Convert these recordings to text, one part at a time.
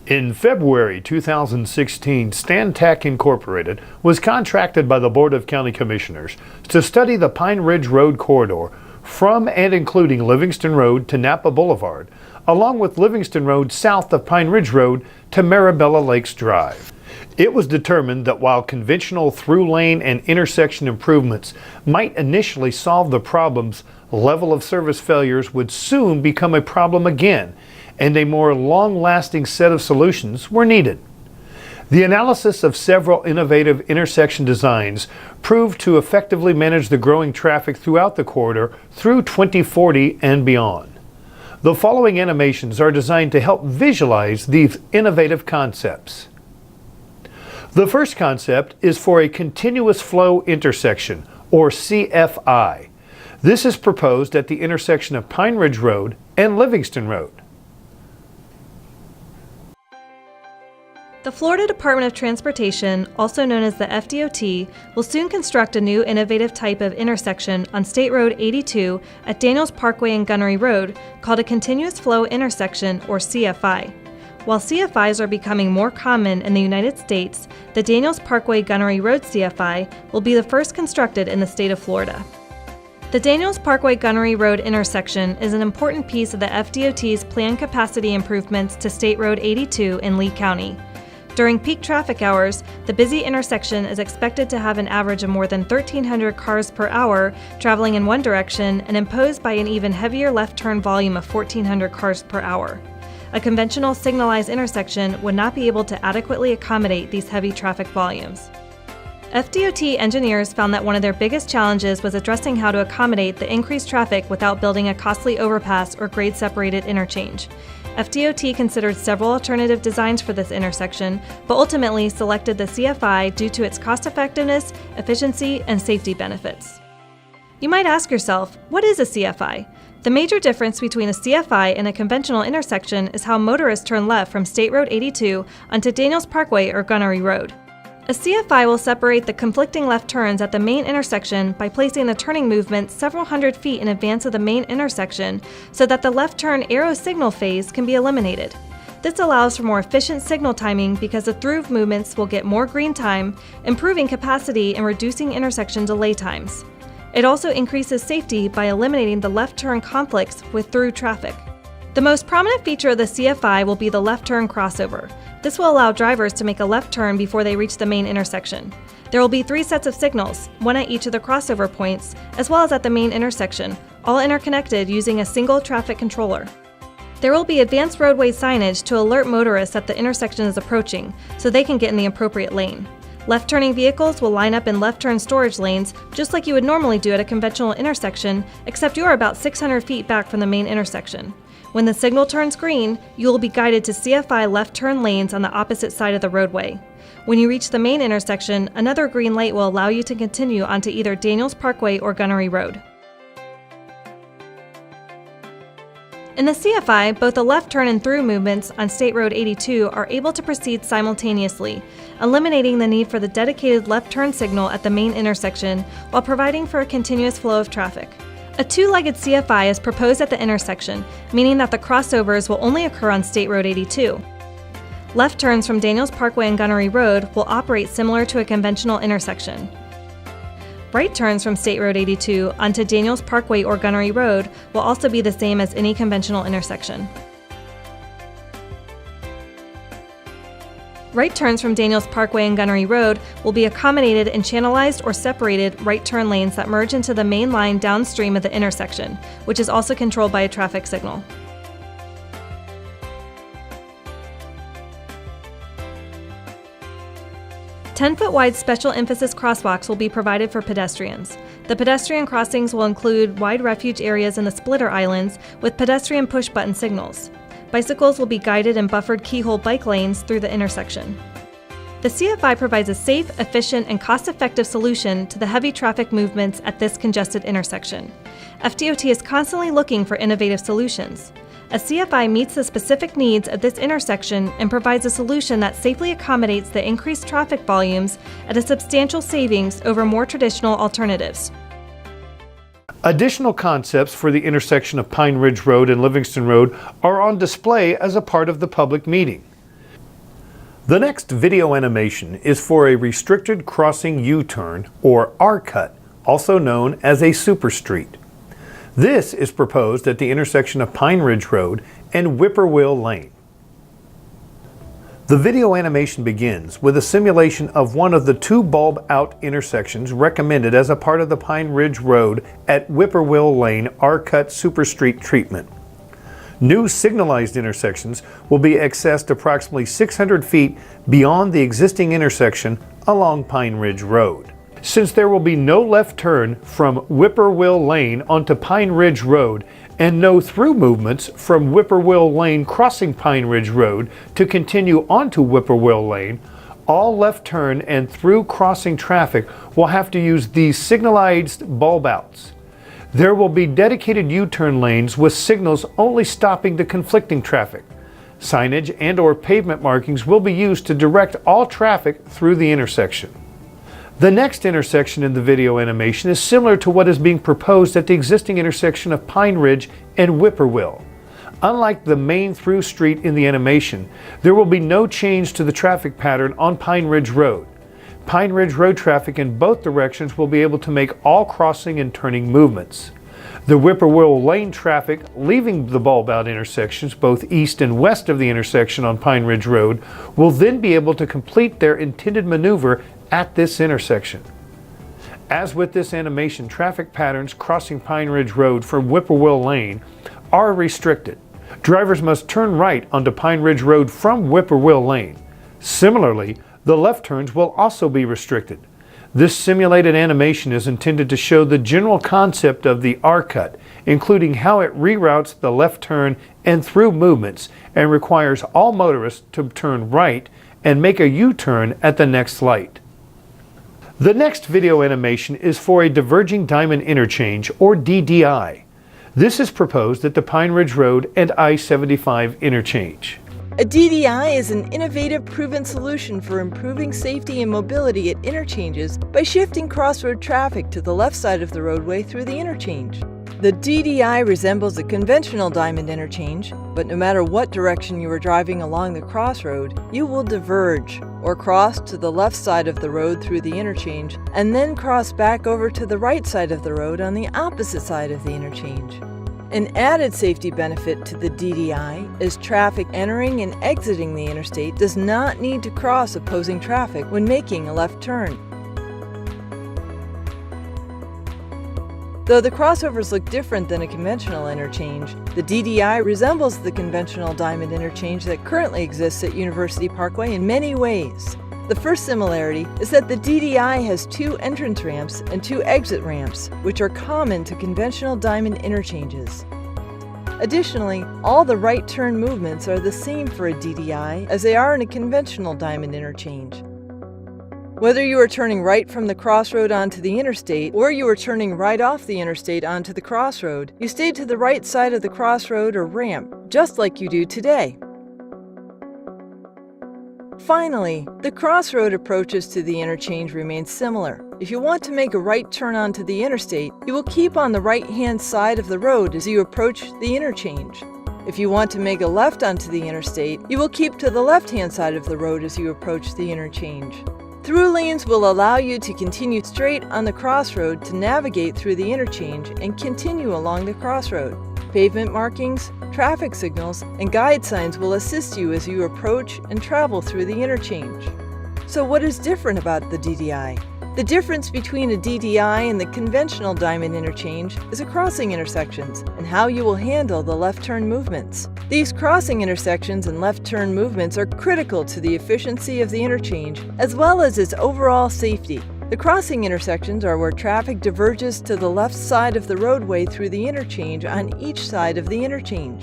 In February 2016, StanTech Incorporated was contracted by the Board of County Commissioners to study the Pine Ridge Road corridor from and including Livingston Road to Napa Boulevard, along with Livingston Road south of Pine Ridge Road to Marbella Lakes Drive. It was determined that while conventional through lane and intersection improvements might initially solve the problems, level of service failures would soon become a problem again, and a more long-lasting set of solutions were needed. The analysis of several innovative intersection designs proved to effectively manage the growing traffic throughout the corridor through 2040 and beyond. The following animations are designed to help visualize these innovative concepts. The first concept is for a continuous flow intersection, or CFI. This is proposed at the intersection of Pine Ridge Road and Livingston Road. The Florida Department of Transportation, also known as the FDOT, will soon construct a new innovative type of intersection on State Road 82 at Daniels Parkway and Gunnery Road called a Continuous Flow Intersection, or CFI. While CFIs are becoming more common in the United States, the Daniels Parkway Gunnery Road CFI will be the first constructed in the state of Florida. The Daniels Parkway Gunnery Road intersection is an important piece of the FDOT's planned capacity improvements to State Road 82 in Lee County. During peak traffic hours, the busy intersection is expected to have an average of more than 1,300 cars per hour traveling in one direction and imposed by an even heavier left turn volume of 1,400 cars per hour. A conventional signalized intersection would not be able to adequately accommodate these heavy traffic volumes. FDOT engineers found that one of their biggest challenges was addressing how to accommodate the increased traffic without building a costly overpass or grade-separated interchange. FDOT considered several alternative designs for this intersection, but ultimately selected the CFI due to its cost-effectiveness, efficiency, and safety benefits. You might ask yourself, what is a CFI? The major difference between a CFI and a conventional intersection is how motorists turn left from State Road 82 onto Daniels Parkway or Gunnery Road. A CFI will separate the conflicting left turns at the main intersection by placing the turning movement several hundred feet in advance of the main intersection so that the left turn arrow signal phase can be eliminated. This allows for more efficient signal timing because the through movements will get more green time, improving capacity and reducing intersection delay times. It also increases safety by eliminating the left turn conflicts with through traffic. The most prominent feature of the CFI will be the left turn crossover. This will allow drivers to make a left turn before they reach the main intersection. There will be 3 sets of signals, one at each of the crossover points, as well as at the main intersection, all interconnected using a single traffic controller. There will be advanced roadway signage to alert motorists that the intersection is approaching, so they can get in the appropriate lane. Left-turning vehicles will line up in left-turn storage lanes just like you would normally do at a conventional intersection, except you are about 600 feet back from the main intersection. When the signal turns green, you will be guided to CFI left-turn lanes on the opposite side of the roadway. When you reach the main intersection, another green light will allow you to continue onto either Daniels Parkway or Gunnery Road. In the CFI, both the left turn and through movements on State Road 82 are able to proceed simultaneously, eliminating the need for the dedicated left turn signal at the main intersection while providing for a continuous flow of traffic. A 2-legged CFI is proposed at the intersection, meaning that the crossovers will only occur on State Road 82. Left turns from Daniels Parkway and Gunnery Road will operate similar to a conventional intersection. Right turns from State Road 82 onto Daniels Parkway or Gunnery Road will also be the same as any conventional intersection. Right turns from Daniels Parkway and Gunnery Road will be accommodated in channelized or separated right turn lanes that merge into the main line downstream of the intersection, which is also controlled by a traffic signal. "10-foot wide special emphasis crosswalks will be provided for pedestrians. The pedestrian crossings will include wide refuge areas in the splitter islands with pedestrian push-button signals. Bicycles will be guided in buffered keyhole bike lanes through the intersection. The CFI provides a safe, efficient, and cost-effective solution to the heavy traffic movements at this congested intersection. FDOT is constantly looking for innovative solutions. A CFI meets the specific needs of this intersection and provides a solution that safely accommodates the increased traffic volumes at a substantial savings over more traditional alternatives." Additional concepts for the intersection of Pine Ridge Road and Livingston Road are on display as a part of the public meeting. The next video animation is for a restricted crossing U-turn, or R-cut, also known as a superstreet. This is proposed at the intersection of Pine Ridge Road and Whippoorwill Lane. The video animation begins with a simulation of one of the two bulb-out intersections recommended as a part of the Pine Ridge Road at Whippoorwill Lane R-cut superstreet treatment. New signalized intersections will be accessed approximately 600 feet beyond the existing intersection along Pine Ridge Road. Since there will be no left turn from Whippoorwill Lane onto Pine Ridge Road and no through movements from Whippoorwill Lane crossing Pine Ridge Road to continue onto Whippoorwill Lane, all left turn and through crossing traffic will have to use these signalized bulb outs. There will be dedicated U-turn lanes with signals only stopping the conflicting traffic. Signage and/or pavement markings will be used to direct all traffic through the intersection. The next intersection in the video animation is similar to what is being proposed at the existing intersection of Pine Ridge and Whippoorwill. Unlike the main through street in the animation, there will be no change to the traffic pattern on Pine Ridge Road. Pine Ridge Road traffic in both directions will be able to make all crossing and turning movements. The Whippoorwill Lane traffic leaving the bulb-out intersections both east and west of the intersection on Pine Ridge Road will then be able to complete their intended maneuver at this intersection. As with this animation, traffic patterns crossing Pine Ridge Road from Whippoorwill Lane are restricted. Drivers must turn right onto Pine Ridge Road from Whippoorwill Lane. Similarly, the left turns will also be restricted. This simulated animation is intended to show the general concept of the R-cut, including how it reroutes the left turn and through movements and requires all motorists to turn right and make a U-turn at the next light. The next video animation is for a diverging diamond interchange, or DDI. This is proposed at the Pine Ridge Road and I-75 interchange. A DDI is an innovative, proven solution for improving safety and mobility at interchanges by shifting crossroad traffic to the left side of the roadway through the interchange. The DDI resembles a conventional diamond interchange, but no matter what direction you are driving along the crossroad, you will diverge, or cross to the left side of the road through the interchange, and then cross back over to the right side of the road on the opposite side of the interchange. An added safety benefit to the DDI is traffic entering and exiting the interstate does not need to cross opposing traffic when making a left turn. Though the crossovers look different than a conventional interchange, the DDI resembles the conventional diamond interchange that currently exists at University Parkway in many ways. The first similarity is that the DDI has two entrance ramps and two exit ramps, which are common to conventional diamond interchanges. Additionally, all the right turn movements are the same for a DDI as they are in a conventional diamond interchange. Whether you are turning right from the crossroad onto the interstate or you are turning right off the interstate onto the crossroad, you stay to the right side of the crossroad or ramp, just like you do today. Finally, the crossroad approaches to the interchange remain similar. If you want to make a right turn onto the interstate, you will keep on the right-hand side of the road as you approach the interchange. If you want to make a left onto the interstate, you will keep to the left-hand side of the road as you approach the interchange. Through lanes will allow you to continue straight on the crossroad to navigate through the interchange and continue along the crossroad. Pavement markings, traffic signals, and guide signs will assist you as you approach and travel through the interchange. So what is different about the DDI? The difference between a DDI and the conventional diamond interchange is the crossing intersections and how you will handle the left turn movements. These crossing intersections and left turn movements are critical to the efficiency of the interchange as well as its overall safety. The crossing intersections are where traffic diverges to the left side of the roadway through the interchange on each side of the interchange.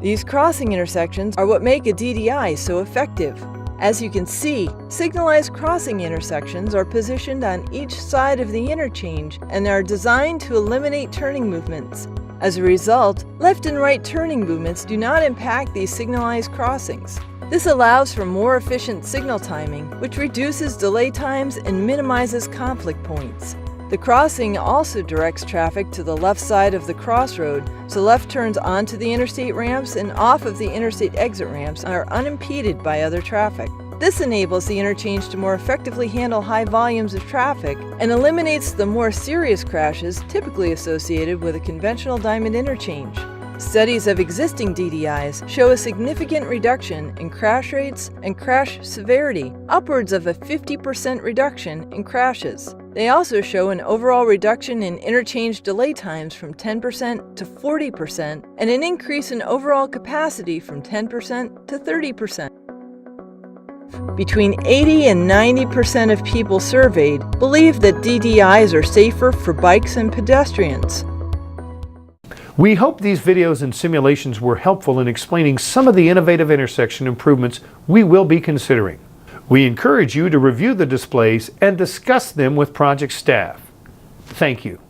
These crossing intersections are what make a DDI so effective. As you can see, signalized crossing intersections are positioned on each side of the interchange and are designed to eliminate turning movements. As a result, left and right turning movements do not impact these signalized crossings. This allows for more efficient signal timing, which reduces delay times and minimizes conflict points. The crossing also directs traffic to the left side of the crossroad, so left turns onto the interstate ramps and off of the interstate exit ramps are unimpeded by other traffic. This enables the interchange to more effectively handle high volumes of traffic and eliminates the more serious crashes typically associated with a conventional diamond interchange. Studies of existing DDIs show a significant reduction in crash rates and crash severity, upwards of a 50% reduction in crashes. They also show an overall reduction in interchange delay times from 10% to 40% and an increase in overall capacity from 10% to 30%. Between 80 and 90% of people surveyed believe that DDIs are safer for bikes and pedestrians. We hope these videos and simulations were helpful in explaining some of the innovative intersection improvements we will be considering. We encourage you to review the displays and discuss them with project staff. Thank you.